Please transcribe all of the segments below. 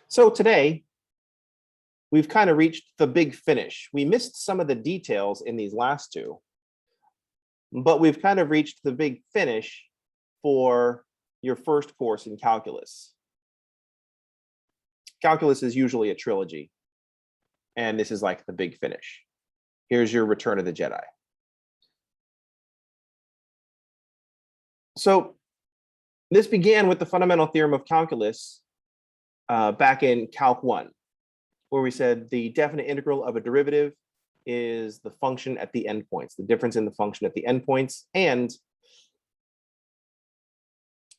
So today, we've kind of reached the big finish. We missed some of the details in these last two, but we've kind of reached the big finish for your first course in calculus. Calculus is usually a trilogy, and this is like the big finish. Here's your Return of the Jedi. So this began with the fundamental theorem of calculus back in Calc 1, where we said the definite integral of a derivative is the function at the endpoints, the difference in the function at the endpoints, and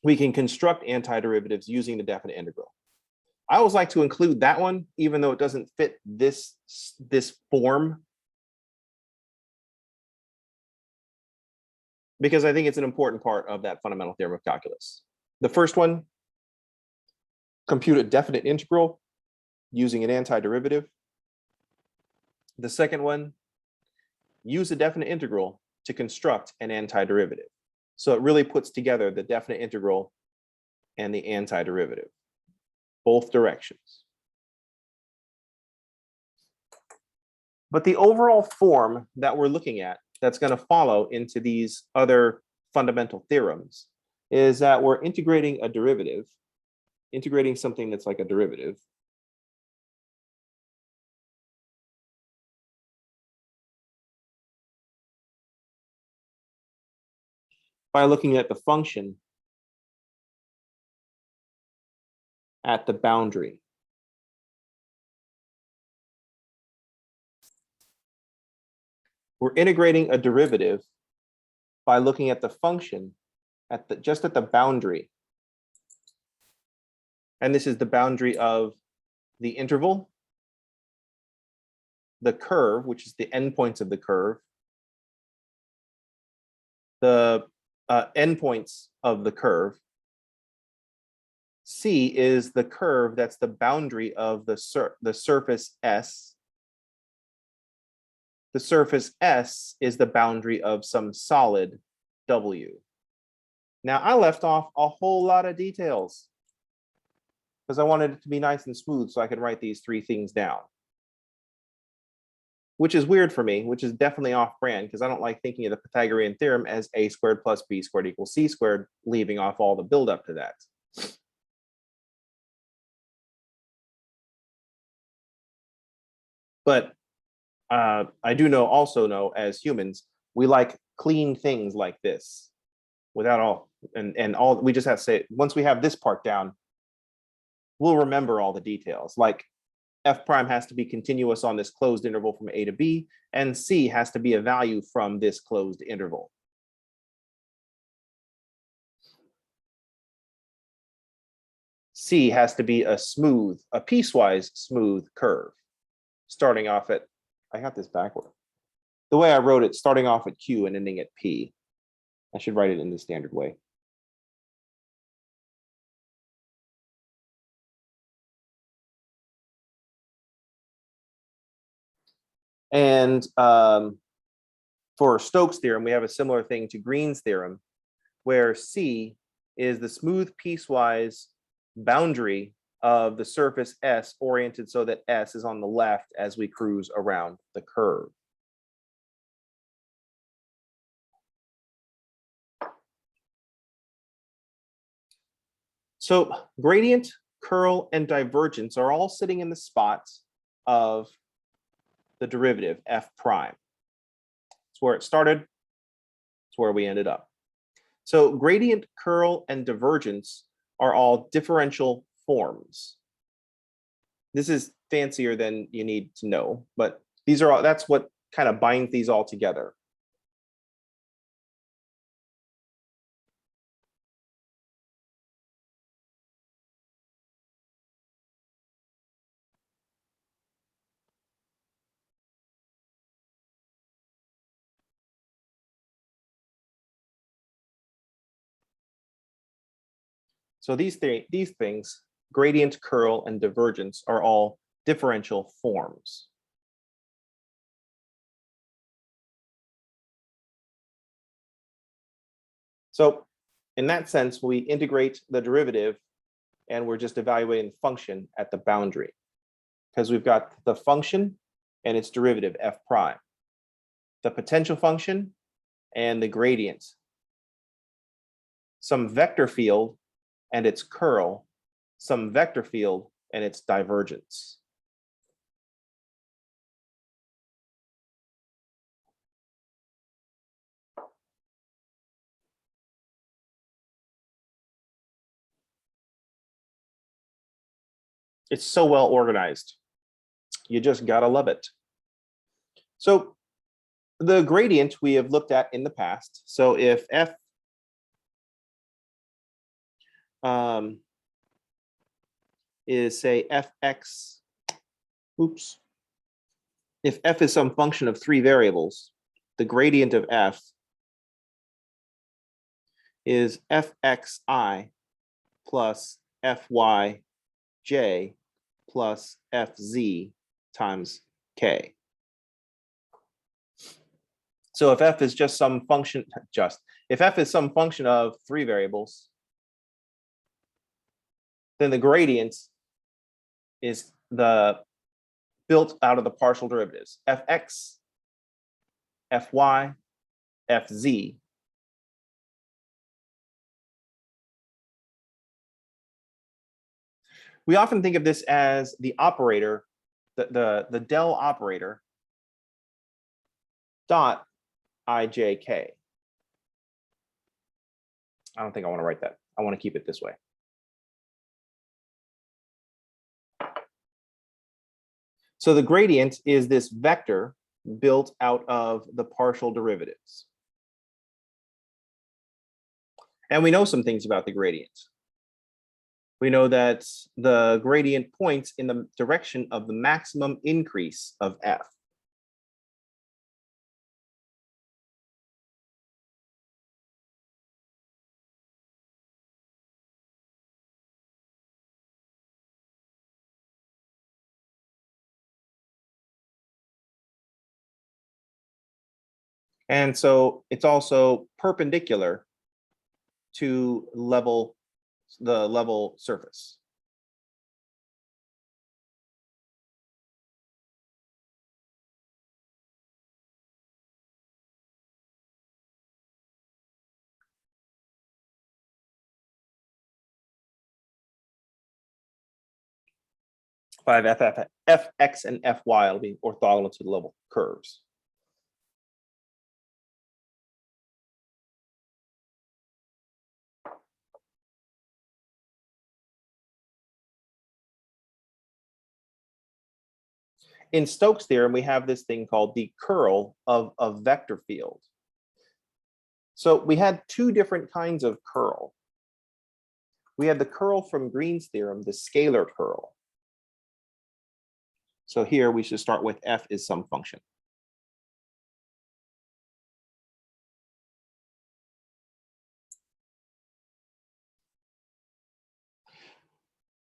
we can construct antiderivatives using the definite integral. I always like to include that one, even though it doesn't fit this form, because I think it's an important part of that fundamental theorem of calculus. The first one, compute a definite integral using an antiderivative. The second one, use a definite integral to construct an antiderivative. So it really puts together the definite integral and the antiderivative, both directions. But the overall form that we're looking at that's going to follow into these other fundamental theorems is that we're integrating a derivative, integrating something that's like a derivative, by looking at the function at the boundary. We're integrating a derivative by looking at the function at just at the boundary. And this is the boundary of the interval, the curve, which is the endpoints of the curve, the endpoints of the curve. C is the curve that's the boundary of the surface S. The surface S is the boundary of some solid W. Now, I left off a whole lot of details because I wanted it to be nice and smooth so I could write these three things down, which is weird for me, which is definitely off brand because I don't like thinking of the Pythagorean theorem as a squared plus b squared equals c squared, leaving off all the buildup to that. But I do also know as humans, we like clean things like this without all, and all, we just have to say, once we have this part down, we'll remember all the details. Like f prime has to be continuous on this closed interval from a to b, and c has to be a value from this closed interval. C has to be a piecewise smooth curve, starting off at, I got this backward. The way I wrote it, starting off at Q and ending at P. I should write it in the standard way. And for Stokes' theorem, we have a similar thing to Green's theorem, where C is the smooth piecewise boundary of the surface S oriented so that S is on the left as we cruise around the curve. So gradient, curl, and divergence are all sitting in the spots of the derivative f prime. It's where it started, it's where we ended up. So gradient, curl, and divergence are all differential forms. This is fancier than you need to know, but these are all, that's what kind of binds these all together. So these things, gradient, curl, and divergence, are all differential forms. So in that sense, we integrate the derivative and we're just evaluating the function at the boundary, because we've got the function and its derivative f prime, the potential function and the gradient, some vector field and its curl, some vector field and its divergence. It's so well organized. You just gotta love it. So the gradient we have looked at in the past. So if f is, say, fx, oops. If f is some function of 3 variables, the gradient of f is fxi plus fyj plus fz times k. So if f is just some function, if f is some function of 3 variables, then the gradient is built out of the partial derivatives, fx, fy, fz. We often think of this as the operator, the del operator dot ijk. I don't think I want to write that. I want to keep it this way. So the gradient is this vector built out of the partial derivatives. And we know some things about the gradient. We know that the gradient points in the direction of the maximum increase of f. And so it's also perpendicular to the level surface. Fx and fy will be orthogonal to the level curves. In Stokes' theorem, we have this thing called the curl of a vector field. So we had 2 different kinds of curl. We had the curl from Green's theorem, the scalar curl. So here we should start with f is some function.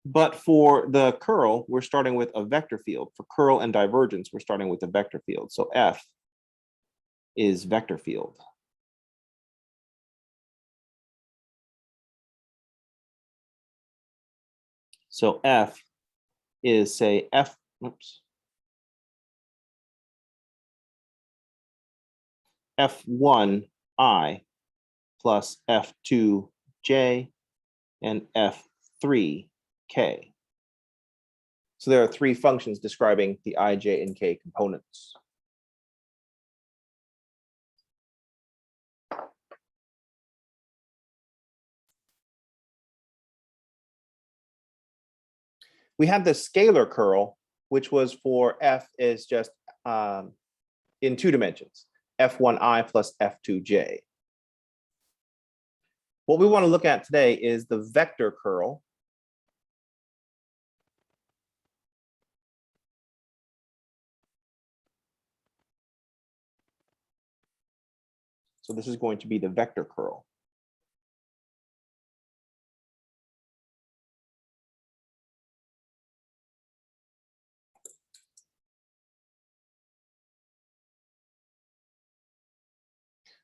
But for the curl, we're starting with a vector field. For curl and divergence, we're starting with a vector field. So f is vector field. So f is, say, f1i plus f2j and f3k. So there are 3 functions describing the I, j, and k components. We have the scalar curl, which was for f is just in 2 dimensions, f1i plus f2j. What we want to look at today is the vector curl. So this is going to be the vector curl.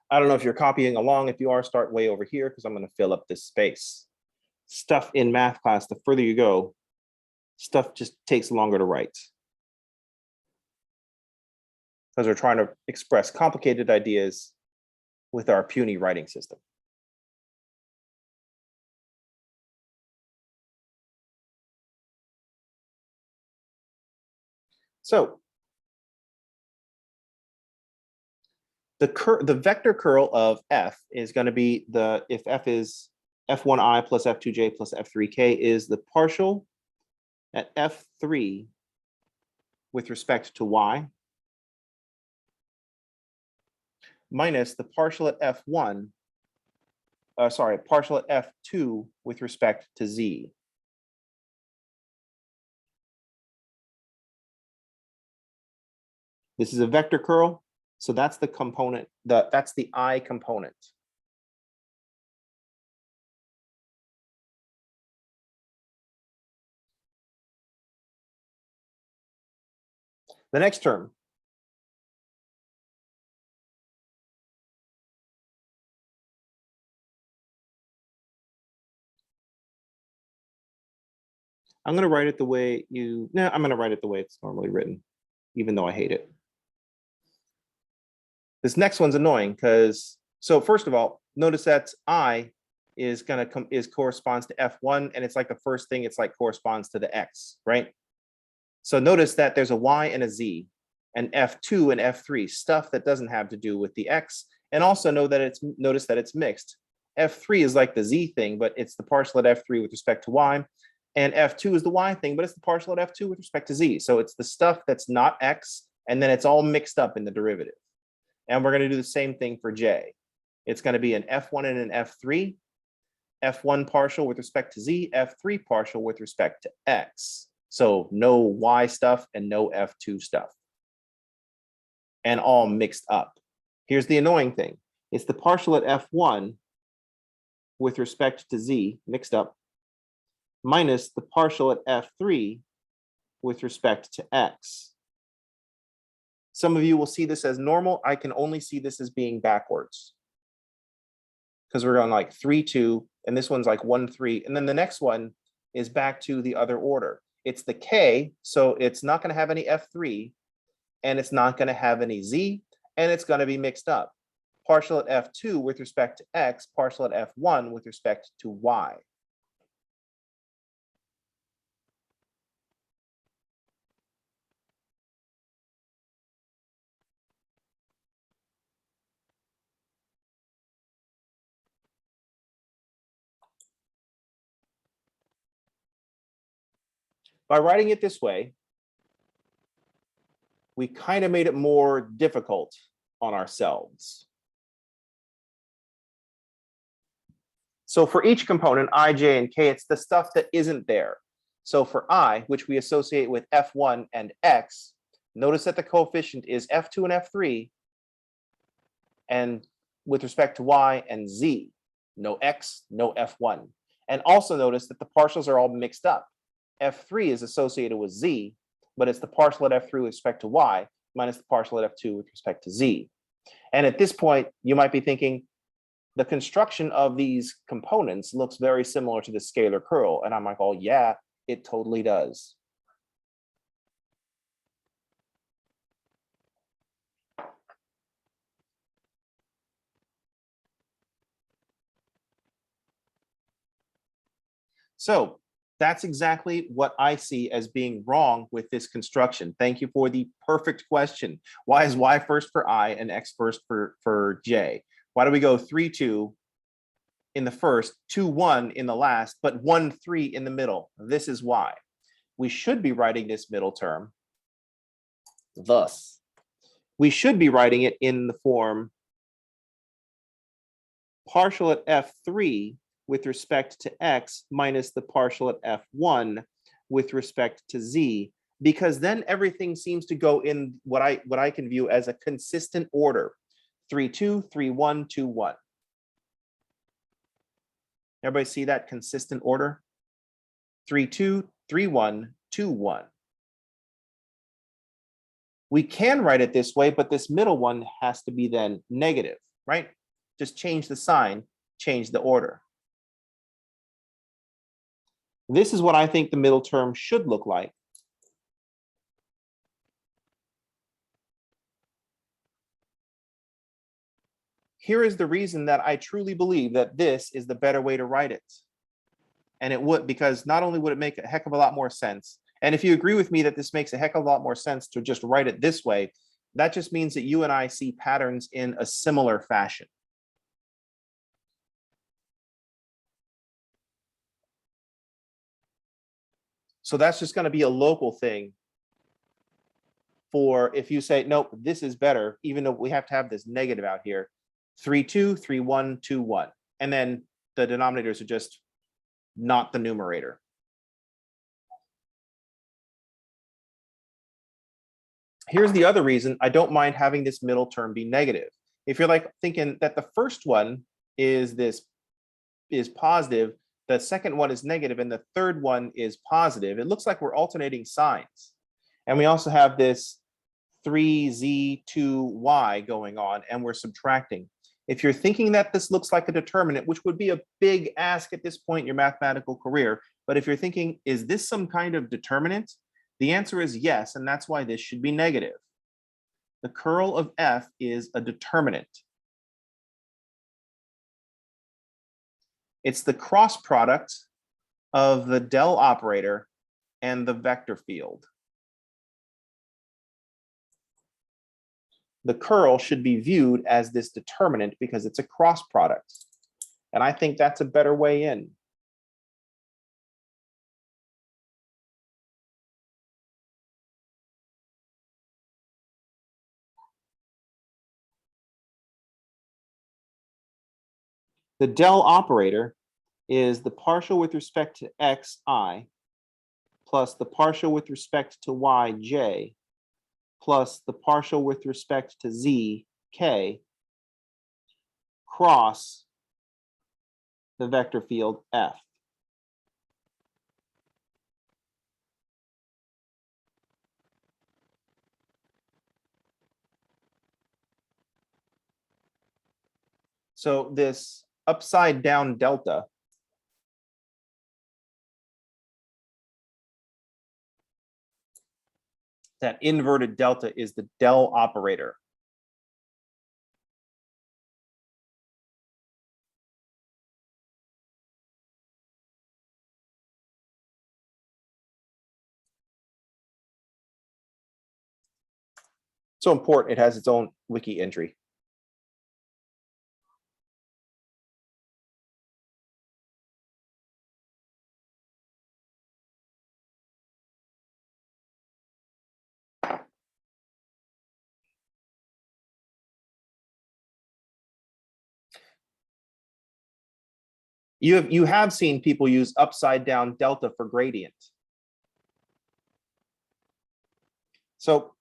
I don't know if you're copying along. If you are, start way over here because I'm going to fill up this space. stuff in math class, the further you go, stuff just takes longer to write. Because we're trying to express complicated ideas with our puny writing system. So the vector curl of f is going to be if f is f1i plus f2j plus f3k is the partial at f3 with respect to y minus the partial at f1, partial at f2 with respect to z. This is a vector curl, so that's the component, that's the I component. The next term, I'm going to write it the way I'm going to write it the way it's normally written, even though I hate it. This next one's annoying because, so first of all, notice that I is going to corresponds to F1, and it's like the first thing, it's like corresponds to the X, right? So notice that there's a Y and a Z, and F2 and F3, stuff that doesn't have to do with the X. And also notice that it's mixed. F3 is like the Z thing, but it's the partial at F3 with respect to Y. And F2 is the Y thing, but it's the partial at F2 with respect to Z. So it's the stuff that's not X, and then it's all mixed up in the derivative. And we're going to do the same thing for J. It's going to be an F1 and an F3, F1 partial with respect to Z, F3 partial with respect to X. So no Y stuff and no F2 stuff. And all mixed up. Here's the annoying thing. It's the partial at F1 with respect to Z, mixed up, minus the partial at F3 with respect to X. Some of you will see this as normal. I can only see this as being backwards. Because we're going like 3, 2, and this one's like 1, 3. And then the next one is back to the other order. It's the K, so it's not going to have any F3, and it's not going to have any Z, and it's going to be mixed up. Partial at F2 with respect to X, partial at F1 with respect to Y. By writing it this way, we kind of made it more difficult on ourselves. So for each component, I, J, and K, it's the stuff that isn't there. So for I, which we associate with F1 and X, notice that the coefficient is F2 and F3, and with respect to Y and Z, no X, no F1. And also notice that the partials are all mixed up. F3 is associated with Z, but it's the partial at F3 with respect to Y minus the partial at F2 with respect to Z. And at this point, you might be thinking, the construction of these components looks very similar to the scalar curl. And I'm like, oh yeah, it totally does. So that's exactly what I see as being wrong with this construction. Thank you for the perfect question. Why is Y first for I and X first for J? Why do we go 3, 2 in the first, 2, 1 in the last, but 1, 3 in the middle? This is why. We should be writing this middle term thus. We should be writing it in the form partial at F3 with respect to X minus the partial at F1 with respect to Z, because then everything seems to go in what I can view as a consistent order. 3, 2, 3, 1, 2, 1. Everybody see that consistent order? 3, 2, 3, 1, 2, 1. We can write it this way, but this middle one has to be then negative, right? Just change the sign, change the order. This is what I think the middle term should look like. Here is the reason that I truly believe that this is the better way to write it. And it would, because not only would it make a heck of a lot more sense, and if you agree with me that this makes a heck of a lot more sense to just write it this way, that just means that you and I see patterns in a similar fashion. So that's just going to be a local thing for if you say, nope, this is better, even though we have to have this negative out here, 3, 2, 3, 1, 2, 1. And then the denominators are just not the numerator. Here's the other reason I don't mind having this middle term be negative. If you're like thinking that the first one is positive, the second one is negative, and the third one is positive, it looks like we're alternating signs. And we also have this 3z2y going on, and we're subtracting. If you're thinking that this looks like a determinant, which would be a big ask at this point in your mathematical career, but if you're thinking, is this some kind of determinant? The answer is yes, and that's why this should be negative. The curl of f is a determinant. It's the cross product of the del operator and the vector field. The curl should be viewed as this determinant because it's a cross product. And I think that's a better way in. The del operator is the partial with respect to xi plus the partial with respect to yj plus the partial with respect to zk cross the vector field f. So this upside down delta that inverted delta is the del operator. So important, it has its own wiki entry. You have seen people use upside down delta for gradient. So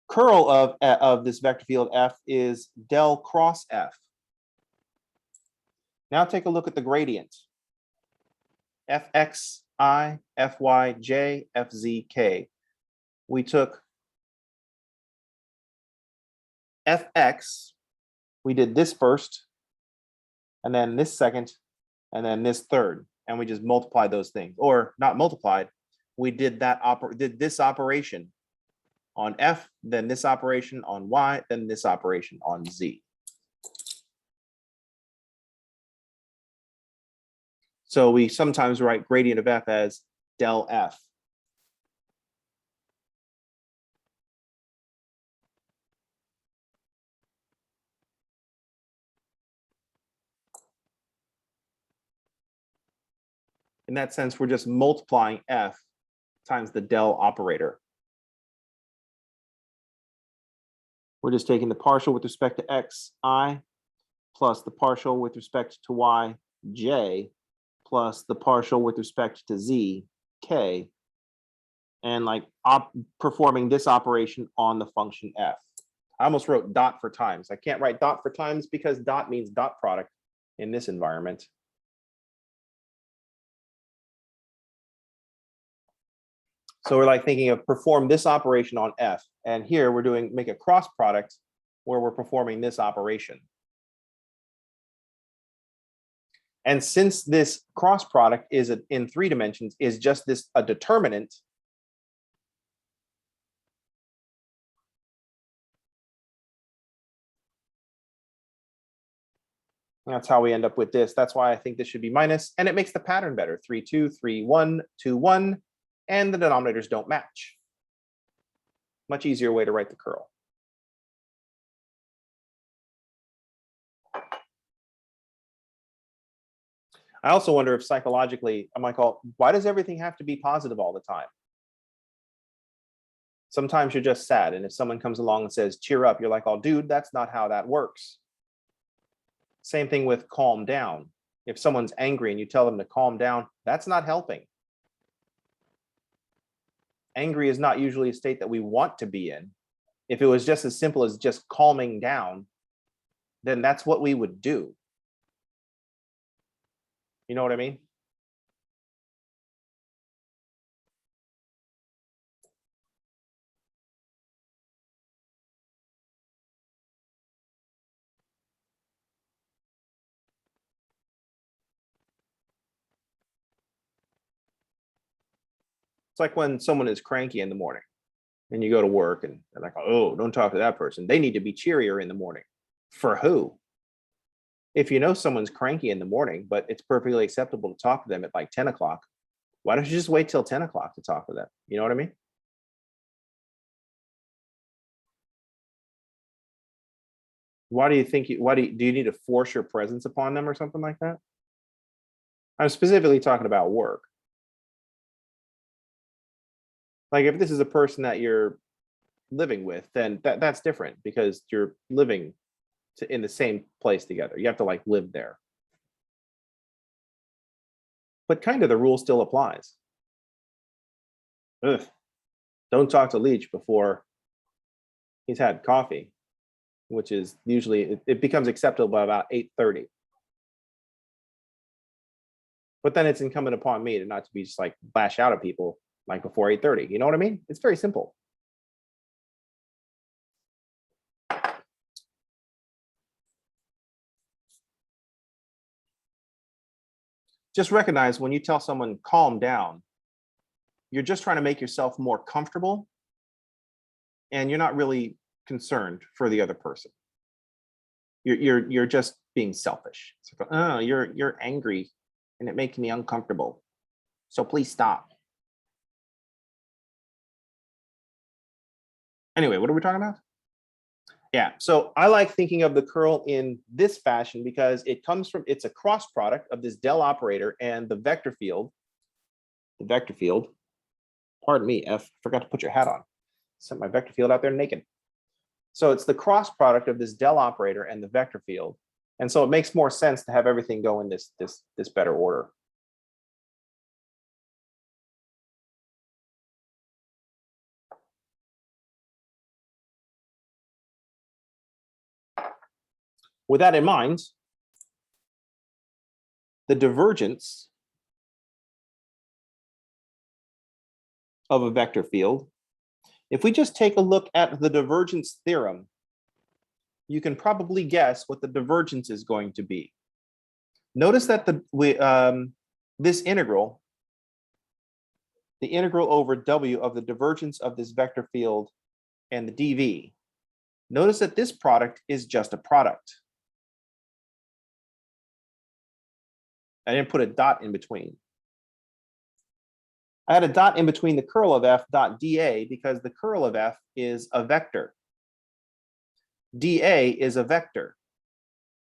curl of this vector field f is del cross f. Now take a look at the gradient. fxi, fyj, fzk. We took fx, we did this first, and then this second, and then this third, and we just multiplied those things, or not multiplied. We did this operation on f, then this operation on y, then this operation on z. So we sometimes write gradient of f as del f. In that sense, we're just multiplying f times the del operator. We're just taking the partial with respect to xi plus the partial with respect to yj plus the partial with respect to zk, and like performing this operation on the function f. I almost wrote dot for times. I can't write dot for times because dot means dot product in this environment. So we're like thinking of perform this operation on f, and here we're make a cross product where we're performing this operation. And since this cross product is in 3 dimensions, is just this a determinant, that's how we end up with this. That's why I think this should be minus, and it makes the pattern better. 3, 2, 3, 1, 2, 1, and the denominators don't match. Much easier way to write the curl. I also wonder if psychologically, I might call, why does everything have to be positive all the time? Sometimes you're just sad, and if someone comes along and says, cheer up, you're like, oh, dude, that's not how that works. Same thing with calm down. If someone's angry and you tell them to calm down, that's not helping. Angry is not usually a state that we want to be in. If it was just as simple as just calming down, then that's what we would do. You know what I mean? It's like when someone is cranky in the morning and you go to work and they're like, oh, don't talk to that person. They need to be cheerier in the morning. For who? If you know someone's cranky in the morning, but it's perfectly acceptable to talk to them at like 10 o'clock, why don't you just wait till 10 o'clock to talk to them? You know what I mean? Why do you think do you need to force your presence upon them or something like that? I'm specifically talking about work. Like if this is a person that you're living with, then that's different because you're living in the same place together. You have to like live there. But kind of the rule still applies. Ugh. Don't talk to Leach before he's had coffee, which is usually, it becomes acceptable by about 8:30. But then it's incumbent upon me to not to be just like lash out at people like before 8:30. You know what I mean? It's very simple. Just recognize when you tell someone calm down, you're just trying to make yourself more comfortable and you're not really concerned for the other person. You're just being selfish. It's like, oh, you're angry and it makes me uncomfortable. So please stop. Anyway, what are we talking about? Yeah, so I like thinking of the curl in this fashion because it's a cross product of this del operator and the vector field. The vector field, pardon me, F, forgot to put your hat on. Sent my vector field out there naked. So it's the cross product of this del operator and the vector field. And so it makes more sense to have everything go in this better order. With that in mind, the divergence of a vector field, if we just take a look at the divergence theorem, you can probably guess what the divergence is going to be. Notice that this integral, the integral over W of the divergence of this vector field and the dV, notice that this product is just a product. I didn't put a dot in between. I had a dot in between the curl of f dot dA because the curl of f is a vector. dA is a vector.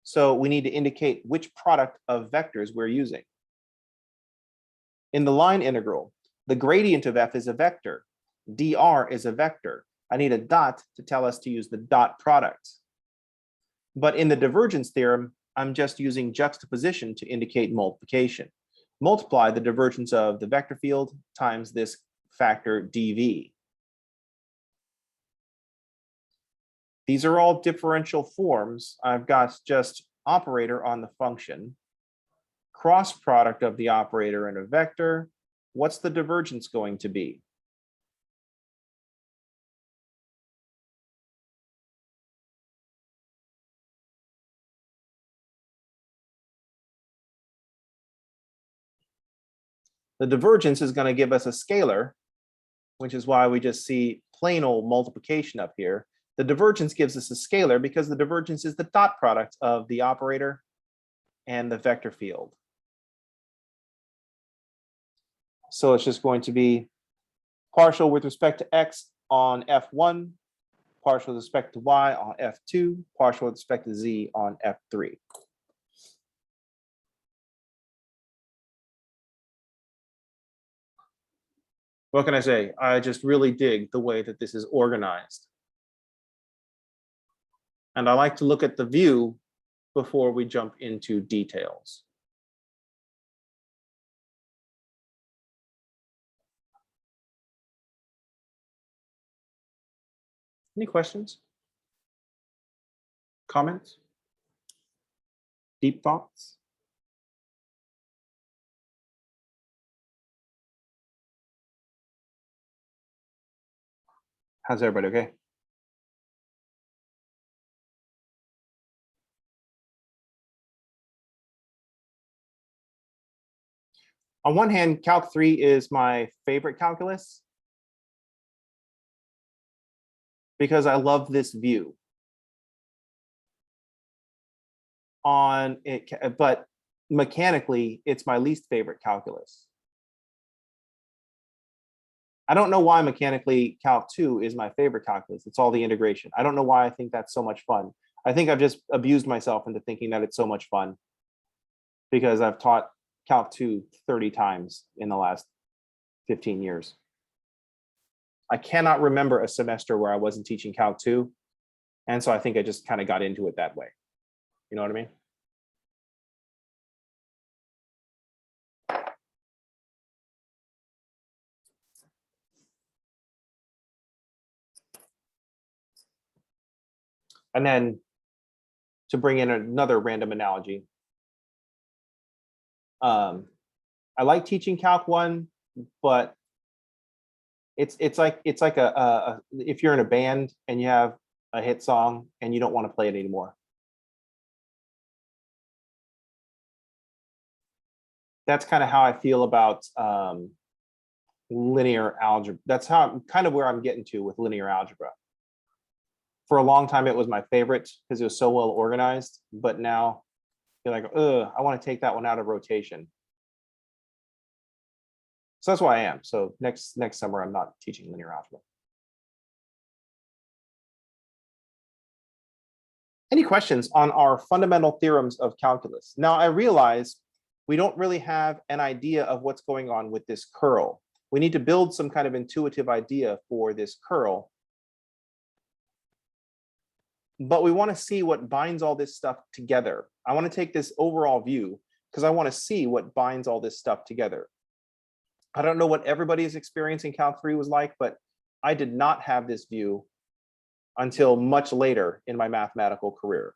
So we need to indicate which product of vectors we're using. In the line integral, the gradient of f is a vector. dr is a vector. I need a dot to tell us to use the dot product. But in the divergence theorem, I'm just using juxtaposition to indicate multiplication. Multiply the divergence of the vector field times this factor dV. These are all differential forms. I've got just operator on the function, cross product of the operator and a vector. What's the divergence going to be? The divergence is going to give us a scalar, which is why we just see plain old multiplication up here. The divergence gives us a scalar because the divergence is the dot product of the operator and the vector field. So it's just going to be partial with respect to x on F1, partial with respect to y on F2, partial with respect to z on F3. What can I say? I just really dig the way that this is organized. And I like to look at the view before we jump into details. Any questions? Comments? Deep thoughts? How's everybody okay? On one hand, Calc 3 is my favorite calculus because I love this view. On it, but mechanically, it's my least favorite calculus. I don't know why mechanically Calc 2 is my favorite calculus. It's all the integration. I don't know why I think that's so much fun. I think I've just abused myself into thinking that it's so much fun because I've taught Calc 2 30 times in the last 15 years. I cannot remember a semester where I wasn't teaching Calc 2. And so I think I just kind of got into it that way. You know what I mean? And then to bring in another random analogy, I like teaching Calc 1, but it's like if you're in a band and you have a hit song and you don't want to play it anymore. That's kind of how I feel about linear algebra. That's how kind of where I'm getting to with linear algebra. For a long time, it was my favorite because it was so well organized. But now you're like, ugh, I want to take that one out of rotation. So that's why I am. So next summer, I'm not teaching linear algebra. Any questions on our fundamental theorems of calculus? Now, I realize we don't really have an idea of what's going on with this curl. We need to build some kind of intuitive idea for this curl. But we want to see what binds all this stuff together. I want to take this overall view because I want to see what binds all this stuff together. I don't know what everybody's experience in Calc 3 was like, but I did not have this view until much later in my mathematical career.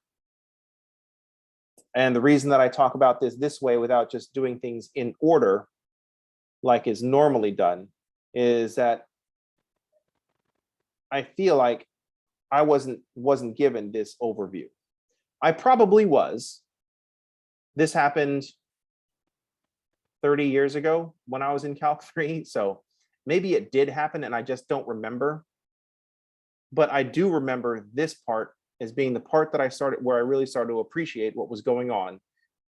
And the reason that I talk about this way without just doing things in order, like is normally done, is that I feel like I wasn't given this overview. I probably was. This happened 30 years ago when I was in Calc 3, so maybe it did happen and I just don't remember. But I do remember this part as being the part that where I really started to appreciate what was going on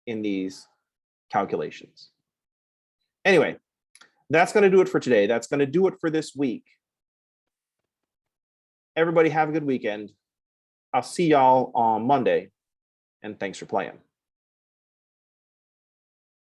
in these calculations. Anyway, that's going to do it for today. That's going to do it for this week. Everybody have a good weekend. I'll see y'all on Monday, and thanks for playing.